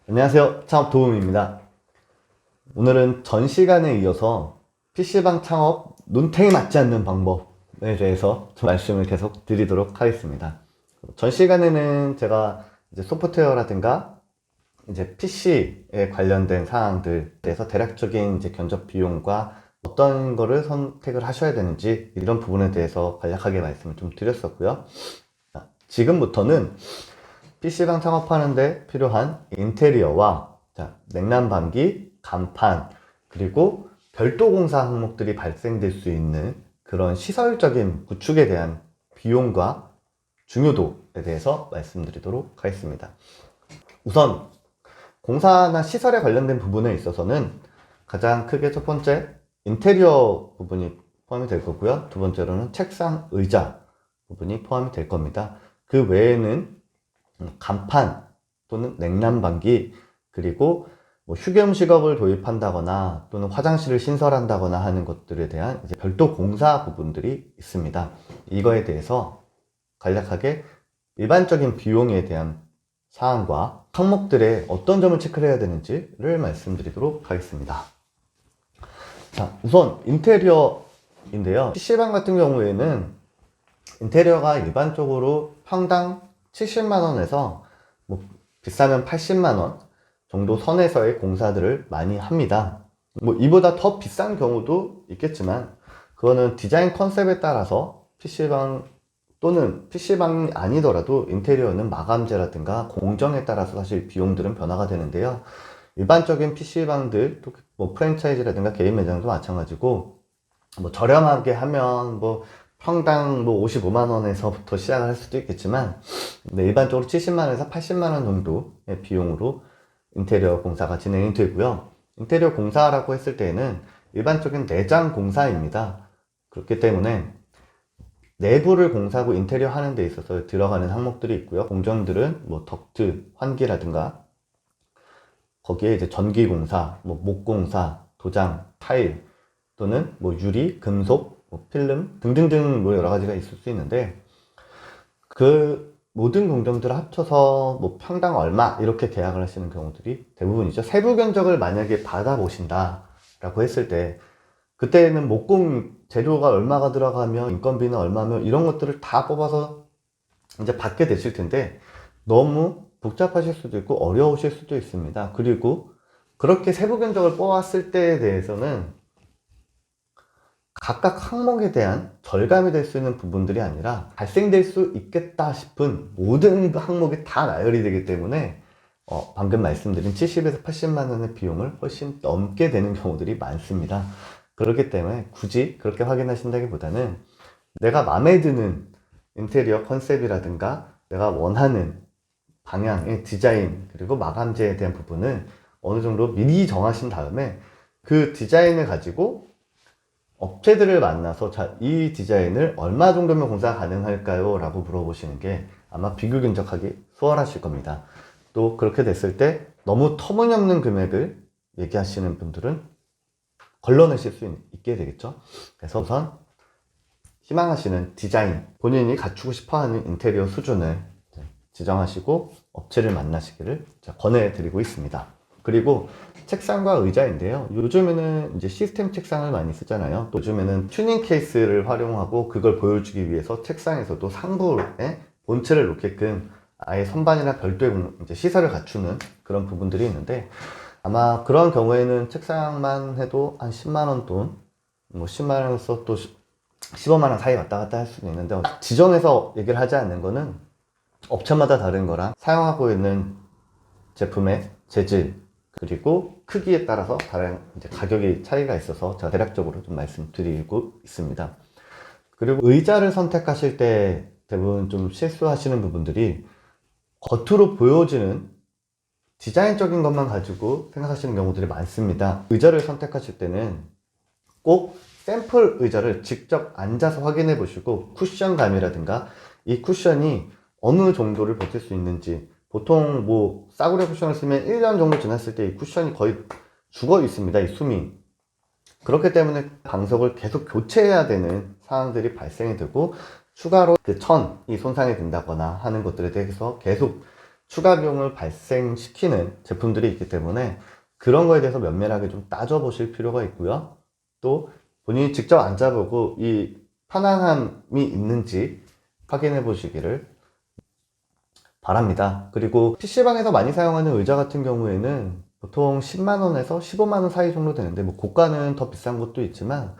안녕하세요, 창업도움입니다. 오늘은 전 시간에 이어서 PC방 창업 눈탱이 맞지 않는 방법에 대해서 좀 말씀을 계속 드리도록 하겠습니다. 전 시간에는 제가 이제 소프트웨어라든가 이제 PC에 관련된 사항들에 대해서 대략적인 이제 견적 비용과 어떤 거를 선택을 하셔야 되는지 이런 부분에 대해서 간략하게 말씀을 좀 드렸었고요. 지금부터는 PC방 창업하는데 필요한 인테리어와 냉난방기, 간판, 그리고 별도 공사 항목들이 발생될 수 있는 그런 시설적인 구축에 대한 비용과 중요도에 대해서 말씀드리도록 하겠습니다. 우선 공사나 시설에 관련된 부분에 있어서는 가장 크게 첫 번째 인테리어 부분이 포함이 될 거고요. 두 번째로는 책상, 의자 부분이 포함이 될 겁니다. 그 외에는 간판 또는 냉난방기, 그리고 뭐 휴게음식업을 도입한다거나 또는 화장실을 신설한다거나 하는 것들에 대한 이제 별도 공사 부분들이 있습니다. 이거에 대해서 간략하게 일반적인 비용에 대한 사항과 항목들의 어떤 점을 체크를 해야 되는지를 말씀드리도록 하겠습니다. 자, 우선 인테리어인데요. PC방 같은 경우에는 인테리어가 일반적으로 평당 70만원에서 뭐 비싸면 80만원 정도 선에서의 공사들을 많이 합니다. 뭐 이보다 더 비싼 경우도 있겠지만 그거는 디자인 컨셉에 따라서 PC방 또는 PC방이 아니더라도 인테리어는 마감재라든가 공정에 따라서 사실 비용들은 변화가 되는데요. 일반적인 PC방들, 또 뭐 프랜차이즈라든가 개인 매장도 마찬가지고 뭐 저렴하게 하면 뭐 평당 뭐 55만원에서부터 시작을 할 수도 있겠지만 일반적으로 70만원에서 80만원 정도의 비용으로 인테리어 공사가 진행이 되고요. 인테리어 공사라고 했을 때에는 일반적인 내장 공사입니다. 그렇기 때문에 내부를 공사하고 인테리어 하는 데 있어서 들어가는 항목들이 있고요. 공정들은 뭐 덕트, 환기라든가 거기에 이제 전기 공사, 뭐 목공사, 도장, 타일 또는 뭐 유리, 금속, 뭐 필름 등등등 뭐 여러 가지가 있을 수 있는데 그 모든 공정들을 합쳐서 뭐 평당 얼마 이렇게 계약을 하시는 경우들이 대부분이죠. 세부 견적을 만약에 받아보신다 라고 했을 때 그때는 목공 재료가 얼마가 들어가면 인건비는 얼마면 이런 것들을 다 뽑아서 이제 받게 되실 텐데 너무 복잡하실 수도 있고 어려우실 수도 있습니다. 그리고 그렇게 세부 견적을 뽑았을 때에 대해서는 각각 항목에 대한 절감이 될 수 있는 부분들이 아니라 발생될 수 있겠다 싶은 모든 항목이 다 나열이 되기 때문에 방금 말씀드린 70에서 80만 원의 비용을 훨씬 넘게 되는 경우들이 많습니다. 그렇기 때문에 굳이 그렇게 확인하신다기보다는 내가 마음에 드는 인테리어 컨셉이라든가 내가 원하는 방향의 디자인 그리고 마감재에 대한 부분을 어느 정도 미리 정하신 다음에 그 디자인을 가지고 업체들을 만나서 자, 이 디자인을 얼마 정도면 공사가 가능할까요? 라고 물어보시는 게 아마 비교 견적하기 수월하실 겁니다. 또 그렇게 됐을 때 너무 터무니없는 금액을 얘기하시는 분들은 걸러내실 수 있게 되겠죠. 그래서 우선 희망하시는 디자인, 본인이 갖추고 싶어하는 인테리어 수준을 지정하시고 업체를 만나시기를 권해드리고 있습니다. 그리고 책상과 의자인데요. 요즘에는 이제 시스템 책상을 많이 쓰잖아요. 또 요즘에는 튜닝 케이스를 활용하고 그걸 보여주기 위해서 책상에서도 상부에 본체를 놓게끔 아예 선반이나 별도의 이제 시설을 갖추는 그런 부분들이 있는데 아마 그런 경우에는 책상만 해도 한 10만원 돈, 뭐 10만원에서 또 15만원 사이 왔다 갔다 할 수도 있는데 지정해서 얘기를 하지 않는 거는 업체마다 다른 거랑 사용하고 있는 제품의 재질 그리고 크기에 따라서 다른 이제 가격이 차이가 있어서 제가 대략적으로 좀 말씀드리고 있습니다. 그리고 의자를 선택하실 때 대부분 좀 실수하시는 부분들이 겉으로 보여지는 디자인적인 것만 가지고 생각하시는 경우들이 많습니다. 의자를 선택하실 때는 꼭 샘플 의자를 직접 앉아서 확인해 보시고 쿠션감이라든가 이 쿠션이 어느 정도를 버틸 수 있는지, 보통 뭐 싸구려 쿠션을 쓰면 1년 정도 지났을 때 이 쿠션이 거의 죽어 있습니다, 이 숨이. 그렇기 때문에 방석을 계속 교체해야 되는 상황들이 발생이 되고, 추가로 그 천이 손상이 된다거나 하는 것들에 대해서 계속 추가 비용을 발생시키는 제품들이 있기 때문에 그런 거에 대해서 면밀하게 좀 따져보실 필요가 있고요. 또 본인이 직접 앉아보고 이 편안함이 있는지 확인해 보시기를 바랍니다. 그리고 PC방에서 많이 사용하는 의자 같은 경우에는 보통 10만원에서 15만원 사이 정도 되는데, 뭐 고가는 더 비싼 것도 있지만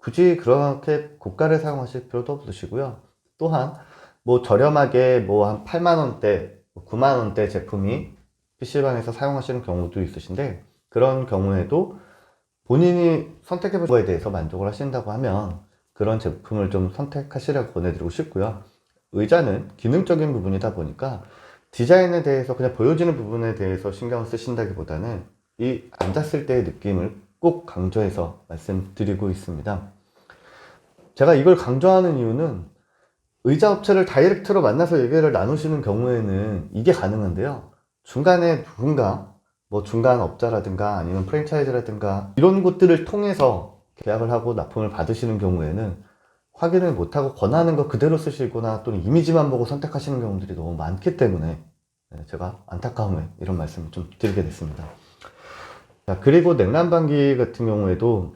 굳이 그렇게 고가를 사용하실 필요도 없으시고요. 또한 뭐 저렴하게 뭐 한 8만원대, 9만원대 제품이 PC방에서 사용하시는 경우도 있으신데, 그런 경우에도 본인이 선택해본 거에 대해서 만족을 하신다고 하면 그런 제품을 좀 선택하시라고 권해드리고 싶고요. 의자는 기능적인 부분이다 보니까 디자인에 대해서 그냥 보여지는 부분에 대해서 신경을 쓰신다기보다는 이 앉았을 때의 느낌을 꼭 강조해서 말씀드리고 있습니다. 제가 이걸 강조하는 이유는 의자 업체를 다이렉트로 만나서 얘기를 나누시는 경우에는 이게 가능한데요. 중간에 누군가, 뭐 중간 업자라든가 아니면 프랜차이즈라든가 이런 곳들을 통해서 계약을 하고 납품을 받으시는 경우에는 확인을 못하고 권하는 거 그대로 쓰시거나 또는 이미지만 보고 선택하시는 경우들이 너무 많기 때문에 제가 안타까움에 이런 말씀을 좀 드리게 됐습니다. 자, 그리고 냉난방기 같은 경우에도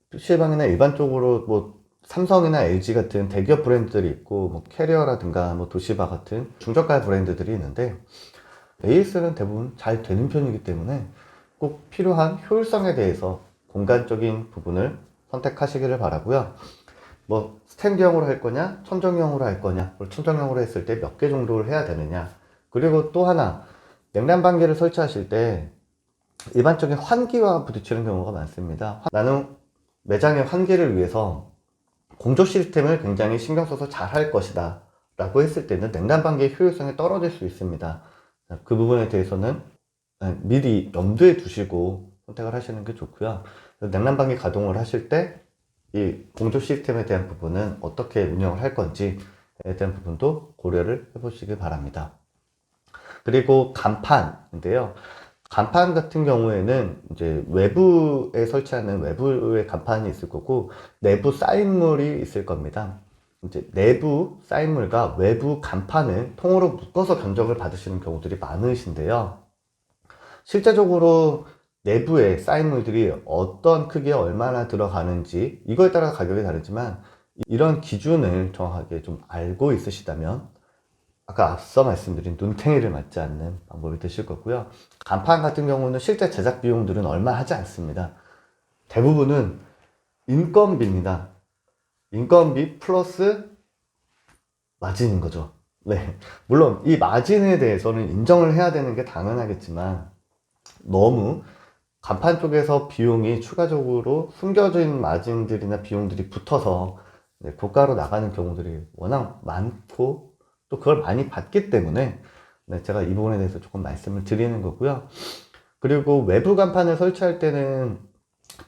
PC방이나 일반적으로 뭐 삼성이나 LG 같은 대기업 브랜드들이 있고, 뭐 캐리어라든가 뭐 도시바 같은 중저가 브랜드들이 있는데, AS는 대부분 잘 되는 편이기 때문에 꼭 필요한 효율성에 대해서 공간적인 부분을 선택하시기를 바라고요. 뭐 스탠드형으로 할 거냐, 천정형으로 할 거냐, 천정형으로 했을 때 몇 개 정도를 해야 되느냐. 그리고 또 하나, 냉난방기를 설치하실 때 일반적인 환기와 부딪히는 경우가 많습니다. 나는 매장의 환기를 위해서 공조 시스템을 굉장히 신경 써서 잘 할 것이다 라고 했을 때는 냉난방기의 효율성이 떨어질 수 있습니다. 그 부분에 대해서는 미리 염두에 두시고 선택을 하시는 게 좋고요. 냉난방기 가동을 하실 때 이 공조 시스템에 대한 부분은 어떻게 운영을 할 건지에 대한 부분도 고려를 해보시기 바랍니다. 그리고 간판인데요. 간판 같은 경우에는 이제 외부에 설치하는 외부의 간판이 있을 거고, 내부 사인물이 있을 겁니다. 이제 내부 사인물과 외부 간판을 통으로 묶어서 견적을 받으시는 경우들이 많으신데요. 실제적으로 내부에 사인물들이 어떤 크기에 얼마나 들어가는지 이거에 따라 가격이 다르지만, 이런 기준을 정확하게 좀 알고 있으시다면 아까 앞서 말씀드린 눈탱이를 맞지 않는 방법이 되실 거고요. 간판 같은 경우는 실제 제작 비용들은 얼마 하지 않습니다. 대부분은 인건비입니다. 인건비 플러스 마진인 거죠. 네. 물론 이 마진에 대해서는 인정을 해야 되는 게 당연하겠지만, 너무 간판 쪽에서 비용이 추가적으로 숨겨진 마진들이나 비용들이 붙어서 고가로 나가는 경우들이 워낙 많고, 또 그걸 많이 받기 때문에 제가 이 부분에 대해서 조금 말씀을 드리는 거고요. 그리고 외부 간판을 설치할 때는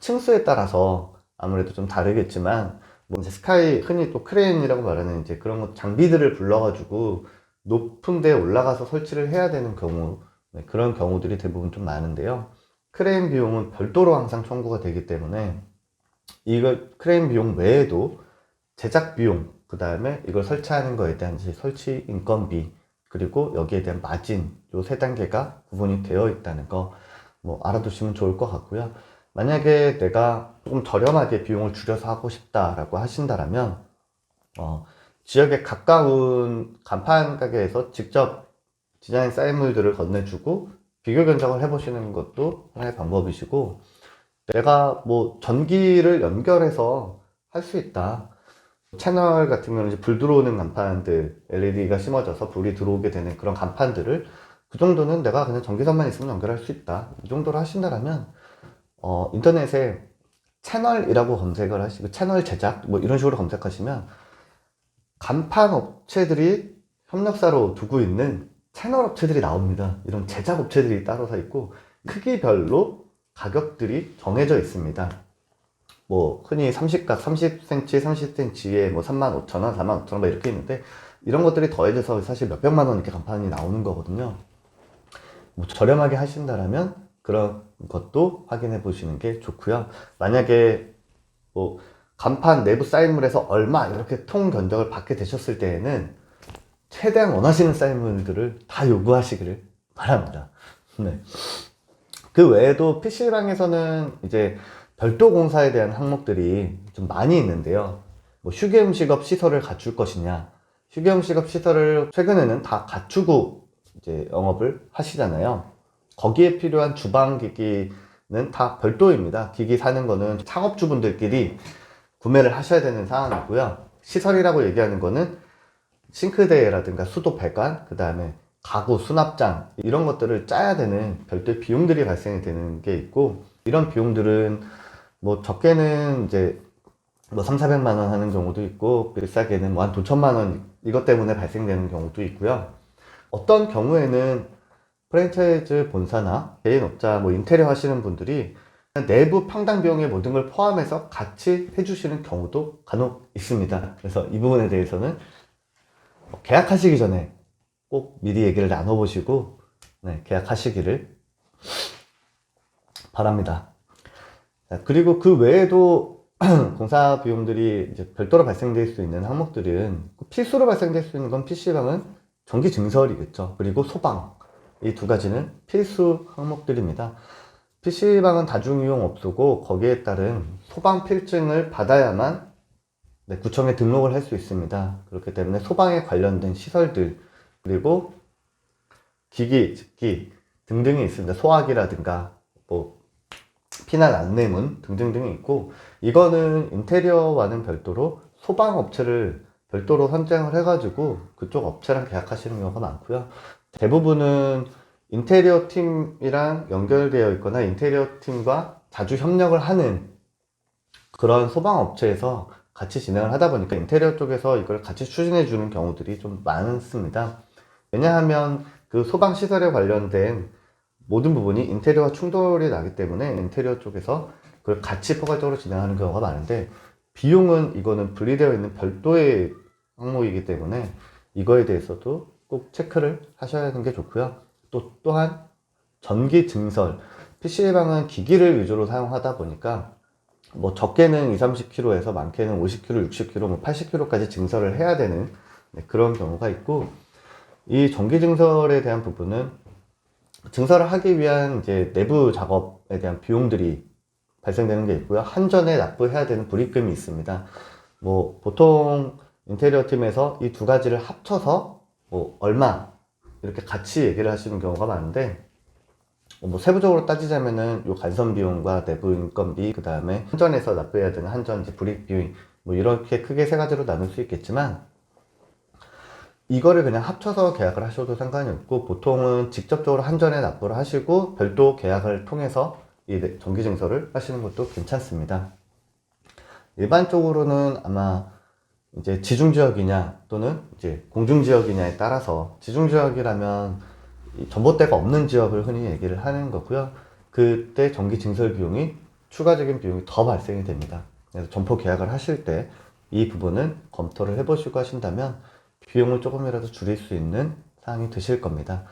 층수에 따라서 아무래도 좀 다르겠지만, 뭐 이제 스카이, 흔히 또 크레인이라고 말하는 이제 그런 것 장비들을 불러가지고 높은 데 올라가서 설치를 해야 되는 경우, 그런 경우들이 대부분 좀 많은데요. 크레인 비용은 별도로 항상 청구가 되기 때문에 이걸 크레인 비용 외에도 제작 비용, 그 다음에 이걸 설치하는 거에 대한 설치 인건비, 그리고 여기에 대한 마진, 요 세 단계가 구분이 되어 있다는 거 뭐 알아두시면 좋을 것 같고요. 만약에 내가 조금 저렴하게 비용을 줄여서 하고 싶다라고 하신다라면 지역에 가까운 간판 가게에서 직접 디자인 사인물들을 건네주고 비교 견적을 해보시는 것도 하나의 방법이시고, 내가 뭐 전기를 연결해서 할 수 있다, 채널 같은 경우는 이제 불 들어오는 간판들, LED가 심어져서 불이 들어오게 되는 그런 간판들을 그 정도는 내가 그냥 전기선만 있으면 연결할 수 있다, 이 정도로 하신다라면 인터넷에 채널이라고 검색을 하시고 채널 제작 뭐 이런 식으로 검색하시면 간판 업체들이 협력사로 두고 있는 채널 업체들이 나옵니다. 이런 제작 업체들이 따로 서 있고 크기별로 가격들이 정해져 있습니다. 뭐 흔히 30각 30cm, 30cm에 뭐 35,000원, 45,000원 막 이렇게 있는데 이런 것들이 더해져서 사실 몇백만 원 이렇게 간판이 나오는 거거든요. 뭐 저렴하게 하신다라면 그런 것도 확인해 보시는 게 좋고요. 만약에 뭐 간판 내부 사인물에서 얼마 이렇게 통 견적을 받게 되셨을 때에는 최대한 원하시는 사인물들을 다 요구하시기를 바랍니다. 네. 그 외에도 PC방에서는 이제 별도 공사에 대한 항목들이 좀 많이 있는데요. 뭐 휴게음식업 시설을 갖출 것이냐, 휴게음식업 시설을 최근에는 다 갖추고 이제 영업을 하시잖아요. 거기에 필요한 주방기기는 다 별도입니다. 기기 사는 거는 창업주분들끼리 구매를 하셔야 되는 상황이고요. 시설이라고 얘기하는 거는 싱크대라든가 수도 배관, 그 다음에 가구 수납장 이런 것들을 짜야 되는 별도의 비용들이 발생이 되는 게 있고, 이런 비용들은 뭐 적게는 이제 뭐 3, 400만 원 하는 경우도 있고, 비싸게는 뭐 한 돈 천만 원 이것 때문에 발생되는 경우도 있고요. 어떤 경우에는 프랜차이즈 본사나 개인업자 뭐 인테리어 하시는 분들이 내부 평당 비용의 모든 걸 포함해서 같이 해주시는 경우도 간혹 있습니다. 그래서 이 부분에 대해서는 계약하시기 전에 꼭 미리 얘기를 나눠보시고 계약하시기를 바랍니다. 자, 그리고 그 외에도 공사 비용들이 이제 별도로 발생될 수 있는 항목들은 필수로 발생될 수 있는 건 PC방은 전기 증설이겠죠. 그리고 소방, 이 두 가지는 필수 항목들입니다. PC방은 다중이용업소고 거기에 따른 소방 필증을 받아야만 구청에 등록을 할 수 있습니다. 그렇기 때문에 소방에 관련된 시설들, 그리고 기기, 집기 등등이 있습니다. 소화기라든가 뭐 피난 안내문 등등등이 있고, 이거는 인테리어와는 별도로 소방업체를 별도로 선정을 해가지고 그쪽 업체랑 계약하시는 경우가 많고요. 대부분은 인테리어 팀이랑 연결되어 있거나 인테리어 팀과 자주 협력을 하는 그런 소방업체에서 같이 진행을 하다 보니까 인테리어 쪽에서 이걸 같이 추진해 주는 경우들이 좀 많습니다. 왜냐하면 그 소방시설에 관련된 모든 부분이 인테리어와 충돌이 나기 때문에 인테리어 쪽에서 그걸 같이 포괄적으로 진행하는 경우가 많은데, 비용은 이거는 분리되어 있는 별도의 항목이기 때문에 이거에 대해서도 꼭 체크를 하셔야 하는 게 좋고요. 또한 전기 증설, PC방은 기기를 위주로 사용하다 보니까 뭐 적게는 20, 30kg에서 많게는 50kg, 60kg, 뭐 80kg까지 증설을 해야 되는 그런 경우가 있고, 이 전기 증설에 대한 부분은 증설을 하기 위한 이제 내부 작업에 대한 비용들이 발생되는 게 있고요. 한전에 납부해야 되는 불입금이 있습니다. 뭐 보통 인테리어 팀에서 이 두 가지를 합쳐서 뭐 얼마 이렇게 같이 얘기를 하시는 경우가 많은데, 뭐 세부적으로 따지자면은 요 간선 비용과 내부 인건비, 그 다음에 한전에서 납부해야 되는 한전 이제 불이익 비용, 뭐 이렇게 크게 세 가지로 나눌 수 있겠지만, 이거를 그냥 합쳐서 계약을 하셔도 상관이 없고, 보통은 직접적으로 한전에 납부를 하시고 별도 계약을 통해서 이 전기 증설을 하시는 것도 괜찮습니다. 일반적으로는 아마 이제 지중지역이냐 또는 이제 공중지역이냐에 따라서, 지중지역이라면 전봇대가 없는 지역을 흔히 얘기를 하는 거고요. 그때 전기 증설 비용이 추가적인 비용이 더 발생이 됩니다. 그래서 점포 계약을 하실 때 이 부분은 검토를 해보시고 하신다면 비용을 조금이라도 줄일 수 있는 사항이 되실 겁니다.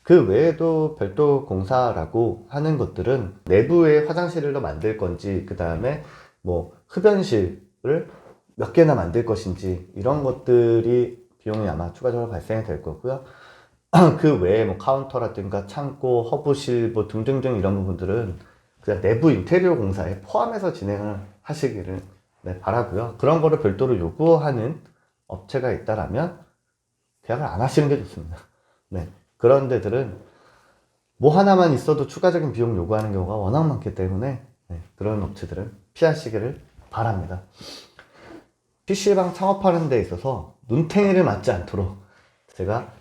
그 외에도 별도 공사라고 하는 것들은 내부에 화장실을 더 만들 건지, 그 다음에 뭐 흡연실을 몇 개나 만들 것인지, 이런 것들이 비용이 아마 추가적으로 발생이 될 거고요. 그 외에 뭐 카운터라든가 창고, 허브실 뭐 등등등 이런 부분들은 그냥 내부 인테리어 공사에 포함해서 진행을 하시기를 바라고요. 그런 거를 별도로 요구하는 업체가 있다라면 계약을 안 하시는 게 좋습니다. 그런 데들은 뭐 하나만 있어도 추가적인 비용 요구하는 경우가 워낙 많기 때문에 그런 업체들은 피하시기를 바랍니다. PC방 창업하는 데 있어서 눈탱이를 맞지 않도록 제가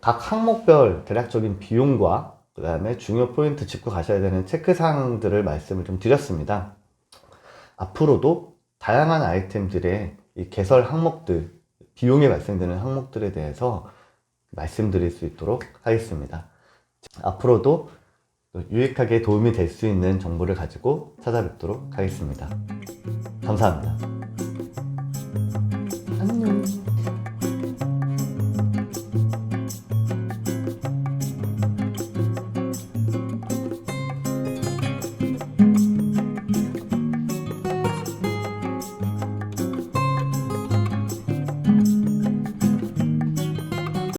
각 항목별 대략적인 비용과 그 다음에 중요 포인트 짚고 가셔야 되는 체크사항들을 말씀을 좀 드렸습니다. 앞으로도 다양한 아이템들의 이 개설 항목들, 비용이 발생되는 항목들에 대해서 말씀드릴 수 있도록 하겠습니다. 앞으로도 유익하게 도움이 될 수 있는 정보를 가지고 찾아뵙도록 하겠습니다. 감사합니다.